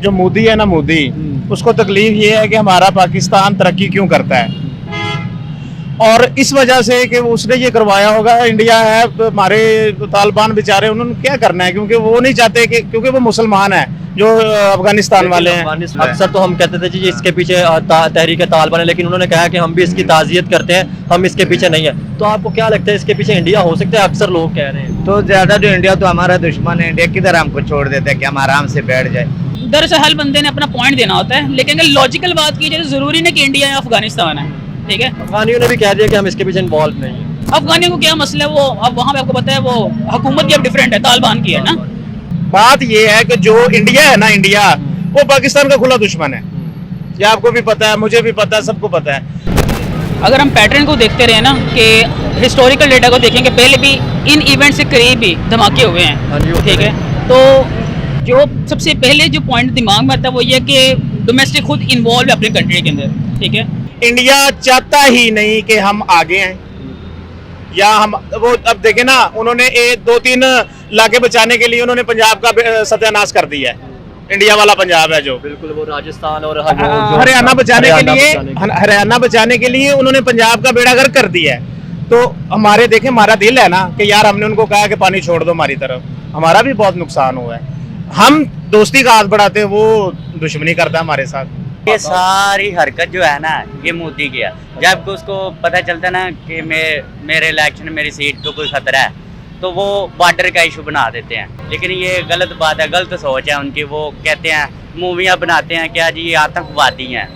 जो मोदी है ना, मोदी उसको तकलीफ ये है कि हमारा पाकिस्तान तरक्की क्यों करता है, और इस वजह से कि उसने ये करवाया होगा। इंडिया है, हमारे तालिबान बेचारे, उन्होंने क्या करना है, क्योंकि वो नहीं चाहते कि, क्योंकि वो मुसलमान है जो अफगानिस्तान वाले हैं। अक्सर तो हम कहते थे जी इसके पीछे तहरीक तालिबान है, लेकिन उन्होंने कहा कि हम भी इसकी ताज़ियत करते हैं, हम इसके पीछे नहीं है। तो आपको क्या लगता है इसके पीछे इंडिया हो सकता है? अक्सर लोग कह रहे हैं तो ज्यादा जो इंडिया तो हमारा दुश्मन है, इंडिया किधर हमको छोड़ देता है कि हम आराम से बैठ जाए। दरअसल हर बंदे ने अपना पॉइंट देना होता है, लेकिन अगर लॉजिकल बात की जाए तो जरूरी नहीं कि इंडिया या अफगानिस्तान है, ठीक है। अफगानियों ने भी कह दिया कि हम इसके पीछे इन्वॉल्व नहीं है। अफगानियों को क्या मसला है, वो अब वहाँ पे आपको पता है वो हुकूमत की अब डिफरेंट है, तालिबान की है ना। बात ये है कि जो इंडिया है ना, इंडिया वो पाकिस्तान का खुला दुश्मन है। ये आपको भी पता है, मुझे भी पता है, सबको पता है। अगर हम पैटर्न को देखते रहे ना कि हिस्टोरिकल डेटा को देखेंगे, पहले भी इन इवेंट से करीब ही धमाके हुए हैं, ठीक है। तो जो सबसे पहले जो पॉइंट दिमाग में आता है वो ये कि डोमेस्टिक खुद इन्वॉल्व है अपने कंट्री के अंदर, ठीक है। इंडिया चाहता ही नहीं कि हम आगे हैं, या हम वो अब देखे ना, उन्होंने 2-3 इलाके बचाने के लिए उन्होंने पंजाब का सत्यानाश कर दिया है। इंडिया वाला पंजाब है जो, बिल्कुल वो राजस्थान और हरियाणा बचाने के लिए, हरियाणा बचाने के लिए उन्होंने पंजाब का बेड़ा गर्क कर दिया है। तो हमारे देखे, हमारा दिल है ना कि यार हमने उनको कहा कि पानी छोड़ दो हमारी तरफ, हमारा भी बहुत नुकसान हुआ है। हम दोस्ती का हाथ बढ़ाते, वो दुश्मनी करता है हमारे साथ। ये सारी हरकत जो है ना, ये मोदी की है। जब उसको पता चलता है ना कि मेरे इलेक्शन में मेरी सीट को कोई खतरा है, तो वो बॉर्डर का इशू बना देते हैं। लेकिन ये गलत बात है, गलत सोच है उनकी। वो कहते हैं, मूवियाँ बनाते हैं क्या जी, ये आतंकवादी हैं,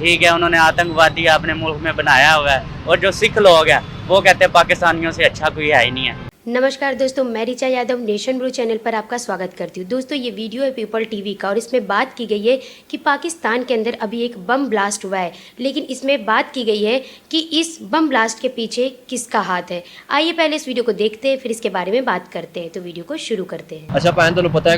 ठीक है। उन्होंने आतंकवादी अपने मुल्क में बनाया हुआ है, और जो सिख लोग हैं वो कहते हैं पाकिस्तानियों से अच्छा कोई है ही नहीं है। नमस्कार दोस्तों, मैं Richa Yadav nation blue channel पर आपका स्वागत करती हूँ। दोस्तों ये वीडियो है पीपल टीवी का, और इसमें बात की गई है कि पाकिस्तान के अंदर अभी एक बम ब्लास्ट हुआ है, लेकिन इसमें बात की गई है कि इस बम ब्लास्ट के पीछे किसका हाथ है। आइए पहले इस वीडियो को देखते हैं, फिर इसके बारे में बात करते हैं। तो वीडियो को शुरू करते हैं। अच्छा भैन, तुहानू पता है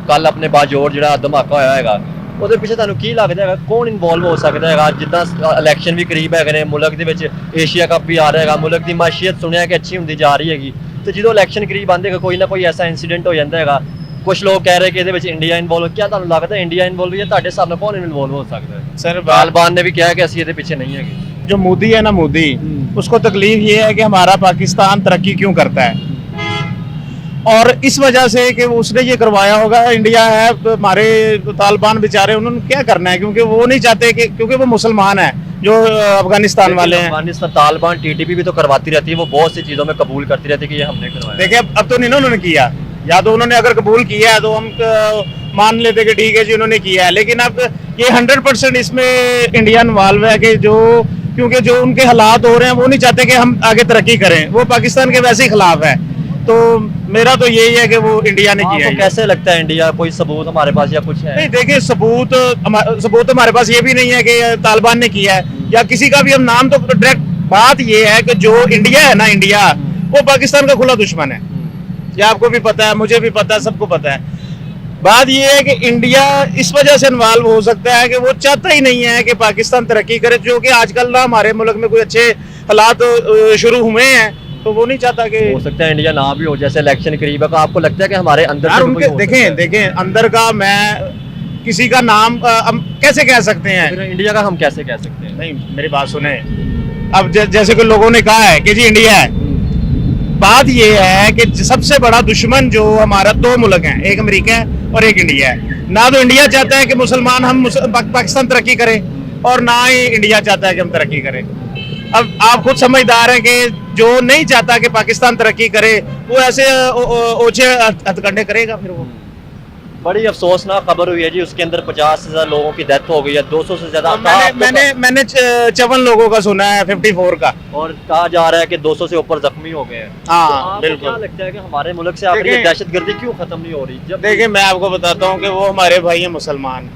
कल अपने बाजोड़ जो धमाका होया है, ਉਹਦੇ ਪਿੱਛੇ ਤੁਹਾਨੂੰ ਕੀ ਲੱਗਦਾ ਹੈ ਕੌਣ ਇਨਵੋਲਵ ਹੋ ਸਕਦਾ ਹੈਗਾ? ਜਿੱਦਾਂ ਇਲੈਕਸ਼ਨ ਵੀ ਕਰੀਬ ਹੈਗੇ ਨੇ, ਮੁਲਕ ਦੇ ਵਿੱਚ ਏਸ਼ੀਆ ਕੱਪ ਵੀ ਆ ਰਿਹਾ ਹੈਗਾ, ਮੁਲਕ ਦੀ ਮਾਸ਼ੀਅਤ ਸੁਣਿਆ ਕਿ ਅੱਛੀ ਹੁੰਦੀ ਜਾ ਰਹੀ ਹੈਗੀ, ਤੇ ਜਦੋਂ ਇਲੈਕਸ਼ਨ ਕਰੀਬ ਆਉਂਦੇ ਹੈਗਾ ਕੋਈ ਨਾ ਕੋਈ ਐਸਾ ਇਨਸੀਡੈਂਟ ਹੋ ਜਾਂਦਾ ਹੈਗਾ। ਕੁਝ ਲੋਕ ਕਹਿ ਰਹੇ ਕਿ ਇਹਦੇ ਵਿੱਚ ਇੰਡੀਆ ਇਨਵੋਲਵ। ਕੀ ਤੁਹਾਨੂੰ ਲੱਗਦਾ ਇੰਡੀਆ ਇਨਵੋਲਵ ਹੈ? ਤੁਹਾਡੇ ਹਿਸਾਬ ਨਾਲ ਕੌਣ ਇਨਵੋਲਵ ਹੋ ਸਕਦਾ ਹੈ? सर तालिबान ने भी किया कि ਅਸੀਂ ਇਹਦੇ ਪਿੱਛੇ नहीं है। जो मोदी है ना, मोदी उसको तकलीफ ये है कि हमारा पाकिस्तान तरक्की क्यों करता है, और इस वजह से कि उसने ये करवाया होगा। इंडिया है, हमारे तालिबान बेचारे, उन्होंने क्या करना है, क्योंकि वो नहीं चाहते कि, क्योंकि वो मुसलमान है जो अफगानिस्तान वाले हैं। अफगानिस्तान तालिबान टीटीपी भी तो करवाती रहती है, वो बहुत सी चीज़ों में कबूल करती रहती है कि ये हमने करवाया। देखिए अब तो नहीं ना उन्होंने किया, या तो उन्होंने अगर कबूल किया है तो हम मान लेते कि ठीक है जी उन्होंने किया है, लेकिन अब ये 100% इसमें इंडिया इन्वॉल्व है कि जो, क्योंकि जो उनके हालात हो रहे हैं वो नहीं चाहते कि हम आगे तरक्की करें। वो पाकिस्तान के वैसे ही खिलाफ है। तो मेरा तो यही है कि वो इंडिया ने किया है। कैसे लगता है इंडिया, कोई सबूत हमारे पास या कुछ है? नहीं, देखिए सबूत हमारे पास ये भी नहीं है कि तालिबान ने किया है, या किसी का भी हम नाम तो डायरेक्ट। बात ये है कि जो इंडिया है ना, इंडिया वो पाकिस्तान का खुला दुश्मन है। ये आपको भी पता है, मुझे भी पता है, सबको पता है। बात ये है कि इंडिया इस वजह से इन्वॉल्व हो सकता है कि वो चाहता ही नहीं है कि पाकिस्तान तरक्की करे, जो कि आजकल ना हमारे मुल्क में कोई अच्छे हालात शुरू हुए हैं, तो वो नहीं चाहता कि हो सकता है इंडिया ना भी हो। जैसे इलेक्शन करीब है, तो आपको लगता है कि हमारे अंदर यार उनके देखें अंदर का, मैं किसी का नाम हम कैसे कह सकते हैं? इंडिया का हम कैसे कह सकते हैं? नहीं, मेरी बात सुने। अब जैसे कि लोगों ने कहा है कि जी इंडिया है, बात ये है कि सबसे बड़ा दुश्मन जो हमारा 2 मुल्क हैं, एक अमेरिका है और एक इंडिया है। ना तो इंडिया चाहता है कि मुसलमान हम पाकिस्तान तरक्की करें, और ना ही इंडिया चाहता है कि हम तरक्की करें। अब आप खुद समझदार हैं कि जो नहीं चाहता कि पाकिस्तान तरक्की करे, वो ऐसे ओछे हथकंडे करेगा। फिर वो बड़ी अफसोसनाक खबर हुई है जी, उसके अंदर 50 से ज्यादा लोगों की डेथ हो गई है, 200 से ज्यादा। मैंने 54 लोगों का सुना है, 54 का, और कहा जा रहा है कि 200 से ऊपर जख्मी हो गए हैं। हाँ बिल्कुल। क्या लगता है कि हमारे मुल्क से आखिर ये दहशतगर्दी क्यों खत्म नहीं हो रही? जब देखिए मैं आपको बताता हूँ कि वो हमारे भाई हैं मुसलमान,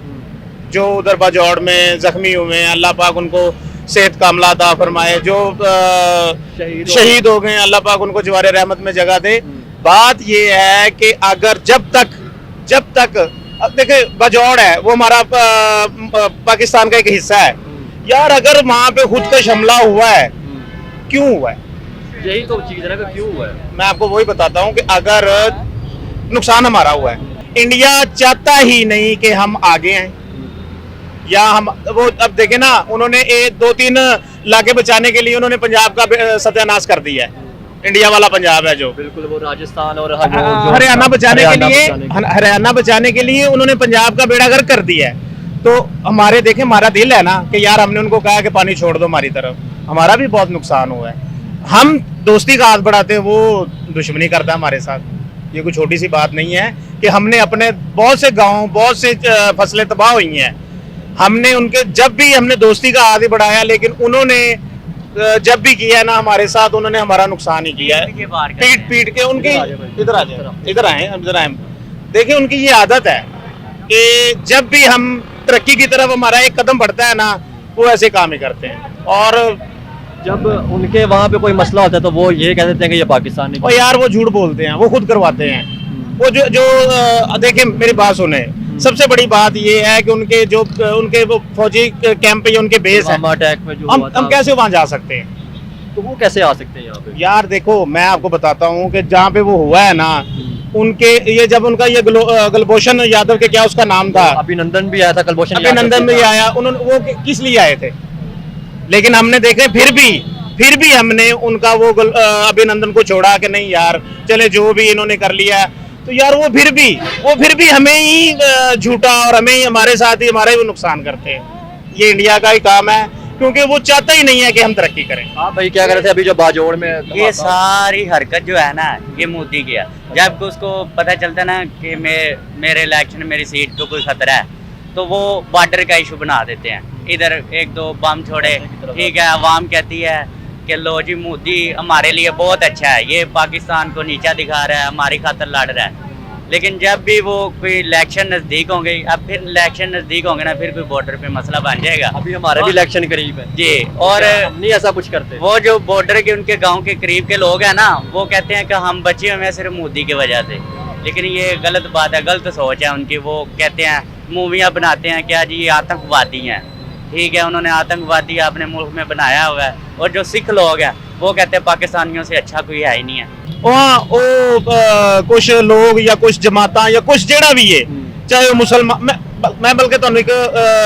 जो उधर बाजौड़ में जख्मी हुए हैं, अल्लाह पाक उनको सेहत कामला अता फरमाए। जो शहीद हो गए, अल्लाह पाक उनको जवारे रहमत में जगह दे। बात ये है कि अगर जब तक देखिए बाजौड़ है, वो हमारा पाकिस्तान का एक हिस्सा है यार। अगर वहाँ पे खुद का हमला हुआ है, क्यों हुआ है? यही तो चीज है ना, क्यों हुआ है? मैं आपको वही बताता हूँ कि अगर नुकसान हमारा हुआ है, इंडिया चाहता ही नहीं कि हम आगे आए, या हम वो अब देखे ना, उन्होंने 2-3 इलाके बचाने के लिए उन्होंने पंजाब का सत्यानाश कर दिया है। इंडिया वाला पंजाब है जो, बिल्कुल वो राजस्थान और हरियाणा बचाने के लिए उन्होंने पंजाब का बेड़ा गर्क कर दिया है। तो हमारे देखें, हमारा दिल है ना कि यार हमने उनको कहा कि पानी छोड़ दो हमारी तरफ, हमारा भी बहुत नुकसान हुआ है। हम दोस्ती का हाथ बढ़ाते हैं, वो दुश्मनी करता है हमारे साथ। ये कोई छोटी सी बात नहीं है कि हमने अपने बहुत से गाँव, बहुत से फसलें तबाह हुई हैं, हमने उनके जब भी हमने दोस्ती का हाथ ही बढ़ाया, लेकिन उन्होंने जब भी किया है ना हमारे साथ, उन्होंने हमारा नुकसान ही किया है। पीट के उनकी इधर आए देखिए, उनकी ये आदत है कि जब भी हम तरक्की की तरफ हमारा एक कदम बढ़ता है ना, वो ऐसे काम ही करते हैं। और जब उनके वहाँ पे कोई मसला होता है तो वो ये कह देते हैं कि ये पाकिस्तान नहीं। और यार वो झूठ बोलते हैं, वो खुद करवाते हैं। वो जो देखें, मेरी बात सुने, सबसे बड़ी बात ये है कि उनके वो फौजी कैंप पे, उनके बेस है, अटैक में जो हम कैसे वहाँ जा सकते हैं? तो वो कैसे आ सकते हैं यहाँ पे? यार देखो, मैं आपको बताता हूँ कि जहाँ पे वो हुआ है ना, उनके ये जब उनका ये कुलभूषण यादव के क्या उसका नाम था, अभिनंदन भी आया था, कुलभूषण अभिनंदन भी आया, उन्होंने वो किस लिए आए थे? लेकिन हमने देखे फिर भी हमने उनका वो अभिनंदन को छोड़ा कि नहीं यार चले, जो भी इन्होंने कर लिया। तो यार वो फिर भी हमें ही झूठा, और हमें ही, हमारे साथ ही हमारा ही वो नुकसान करते हैं। ये इंडिया का ही काम है, क्योंकि वो चाहता ही नहीं है कि हम तरक्की करें। हाँ भाई, क्या कर रहे थे अभी जो बाजोड़ में? ये सारी हरकत जो है ना, ये मोदी की है। जब उसको पता चलता ना कि मेरे इलेक्शन, मेरी सीट को कोई खतरा है, तो वो बॉर्डर का इशू बना देते हैं। इधर 1-2 बम छोड़े, ठीक है, अवाम कहती है कि लो जी मोदी हमारे लिए बहुत अच्छा है, ये पाकिस्तान को नीचा दिखा रहा है, हमारी खातर लड़ रहा है। लेकिन जब भी वो कोई इलेक्शन नज़दीक होंगे, अब फिर इलेक्शन नज़दीक होंगे ना, फिर कोई बॉर्डर पे मसला बन जाएगा। अभी हमारे भी इलेक्शन करीब है जी, और नहीं ऐसा कुछ करते। वो जो बॉर्डर के उनके गांव के करीब के लोग हैं ना, वो कहते हैं कि हम बचे हुए हैं सिर्फ मोदी की वजह से। लेकिन ये गलत बात है, गलत सोच है उनकी। वो कहते हैं, मूवियाँ बनाते हैं क्या जी, ये आतंकवादी हैं, ठीक है, उन्होंने आतंकवादी अपने मुल्क में बनाया हुआ है। और जो सिख लोग हैं वो कहते हैं पाकिस्तानियों से अच्छा कोई है ही नहीं है। कुछ लोग या कुछ जमाता या कुछ जेड़ा भी है, चाहे वो मुसलमान, मैं बल्कि तुहानू एक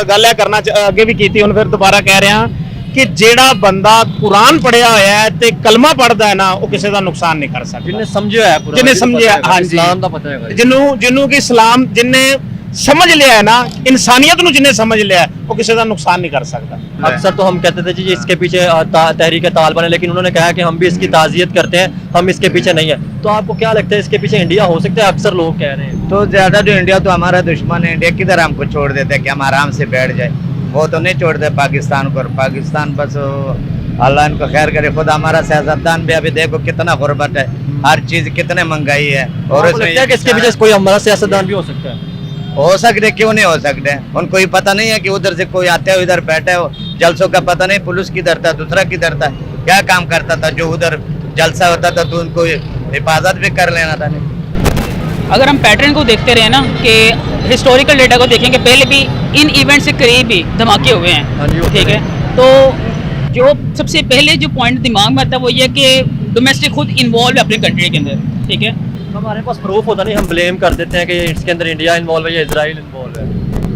गल करना अगे भी की थी, फिर दोबारा कह रहा कि जेड़ा बंदा कुरान पढ़िया होया है ते कलमा पढ़दा है ना, वो किसी का नुकसान नहीं कर सकता। जिन्हें समझिया है, जिन्हें समझिया, हाँ जी, इस्लाम दा पता है, जिन्हों की इस्लाम जिन्हें समझ लिया है ना, इंसानियत ਨੂੰ जिन्हें समझ लिया है, वो किसी का नुकसान नहीं कर सकता। अक्सर तो हम कहते थे जी इसके पीछे तहरीक तालिबान है, लेकिन उन्होंने कहा कि हम भी इसकी ताज़ियत करते हैं, हम इसके पीछे नहीं है। तो आपको क्या लगता है इसके पीछे इंडिया हो सकता है? अक्सर लोग कह रहे हैं तो ज्यादा जो इंडिया तो हमारा दुश्मन है, इंडिया किधर हमको छोड़ देते हैं कि हम आराम से बैठ जाए। वो तो नहीं छोड़ते पाकिस्तान को, पाकिस्तान बस अल्लाह इनको खैर करे। खुद हमारा सियासतदान भी अभी देखो कितना गुर्बत है, हर चीज कितने महंगाई है। और इसके पीछे कोई हमारा सियासतदान भी हो सकता है? हो सकते, क्यों नहीं हो सकते? उनको ये पता नहीं है कि उधर से कोई आते हो, इधर बैठे हो, जलसों का पता नहीं, पुलिस किधर था, दूसरा किधर था, क्या काम करता था, जो उधर जलसा होता था तो उनको हिफाजत भी कर लेना था। नहीं, अगर हम पैटर्न को देखते रहे ना, कि हिस्टोरिकल डेटा को देखेंगे, पहले भी इन इवेंट से करीब भी धमाके हुए हैं, ठीक है। तो जो सबसे पहले जो पॉइंट दिमाग में आता है वो ये कि डोमेस्टिक खुद इन्वॉल्व है अपने कंट्री के अंदर, ठीक है। हमारे पास प्रूफ होता नहीं, हम ब्लेम कर देते हैं कि इसके अंदर इंडिया इन्वॉल्व है या इजराइल इन्वॉल्व है,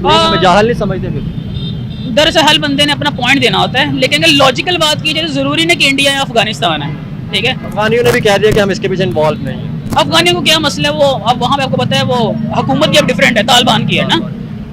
तो हमें जाहल नहीं समझते। फिर दरअसल हर बंदे ने अपना पॉइंट देना होता है, लेकिन अगर लॉजिकल बात की जाए तो जरूरी नहीं कि इंडिया या अफगानिस्तान है, ठीक है। अफगानियों ने भी कह दिया कि हम इसके पीछे इन्वॉल्व नहीं है। अफगानियों को क्या मसला है, वो अब वहाँ पे आपको पता है वो हुकूमत की अब डिफरेंट है, तालिबान की है ना।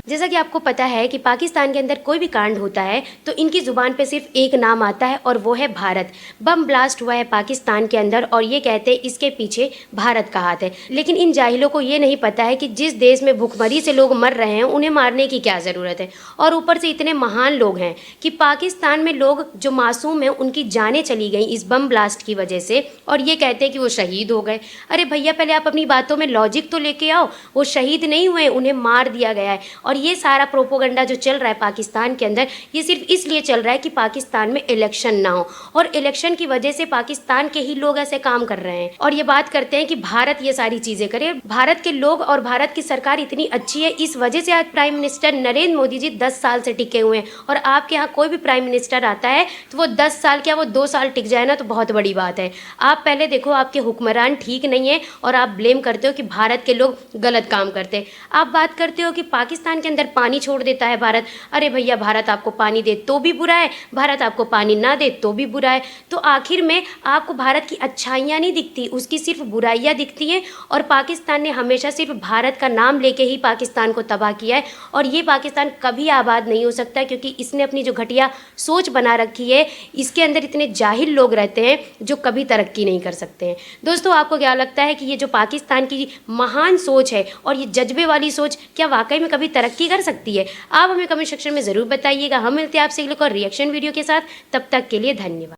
जैसा कि आपको पता है कि पाकिस्तान के अंदर कोई भी कांड होता है तो इनकी ज़ुबान पे सिर्फ एक नाम आता है और वो है भारत। बम ब्लास्ट हुआ है पाकिस्तान के अंदर और ये कहते हैं इसके पीछे भारत का हाथ है। लेकिन इन जाहिलों को ये नहीं पता है कि जिस देश में भूखमरी से लोग मर रहे हैं उन्हें मारने की क्या ज़रूरत है। और ऊपर से इतने महान लोग हैं कि पाकिस्तान में लोग जो मासूम हैं उनकी जानें चली गई इस बम ब्लास्ट की वजह से, और ये कहते हैं कि वो शहीद हो गए। अरे भैया, पहले आप अपनी बातों में लॉजिक तो लेके आओ। वो शहीद नहीं हुए, उन्हें मार दिया गया है। और ये सारा प्रोपोगंडा जो चल रहा है पाकिस्तान के अंदर, ये सिर्फ इसलिए चल रहा है कि पाकिस्तान में इलेक्शन ना हो, और इलेक्शन की वजह से पाकिस्तान के ही लोग ऐसे काम कर रहे हैं और ये बात करते हैं कि भारत ये सारी चीजें करे। भारत के लोग और भारत की सरकार इतनी अच्छी है, इस वजह से आज प्राइम मिनिस्टर नरेंद्र मोदी जी 10 साल से टिके हुए हैं। और आपके यहाँ कोई भी प्राइम मिनिस्टर आता है तो वो 10 साल क्या वो 2 साल टिक जाए ना तो बहुत बड़ी बात है। आप पहले देखो आपके हुक्मरान ठीक नहीं है और आप ब्लेम करते हो कि भारत के लोग गलत काम करते हैं। आप बात करते हो कि पाकिस्तान के अंदर पानी छोड़ देता है भारत। अरे भैया, भारत आपको पानी दे तो भी बुरा है, भारत आपको पानी ना दे तो भी बुरा है। तो आखिर में आपको भारत की अच्छाइयाँ नहीं दिखती, उसकी सिर्फ बुराइयाँ दिखती हैं। और पाकिस्तान ने हमेशा सिर्फ भारत का नाम लेके ही पाकिस्तान को तबाह किया है और ये पाकिस्तान कभी आबाद नहीं हो सकता, क्योंकि इसने अपनी जो घटिया सोच बना रखी है, इसके अंदर इतने जाहिल लोग रहते हैं जो कभी तरक्की नहीं कर सकते हैं। दोस्तों, आपको क्या लगता है कि ये जो पाकिस्तान की महान सोच है और ये जज्बे वाली सोच क्या वाकई में कभी तरक्की कर सकती है? आप हमें कमेंट सेक्शन में ज़रूर बताइएगा। हम मिलते हैं आपसे एक और रिएक्शन वीडियो के साथ, तब तक के लिए धन्यवाद।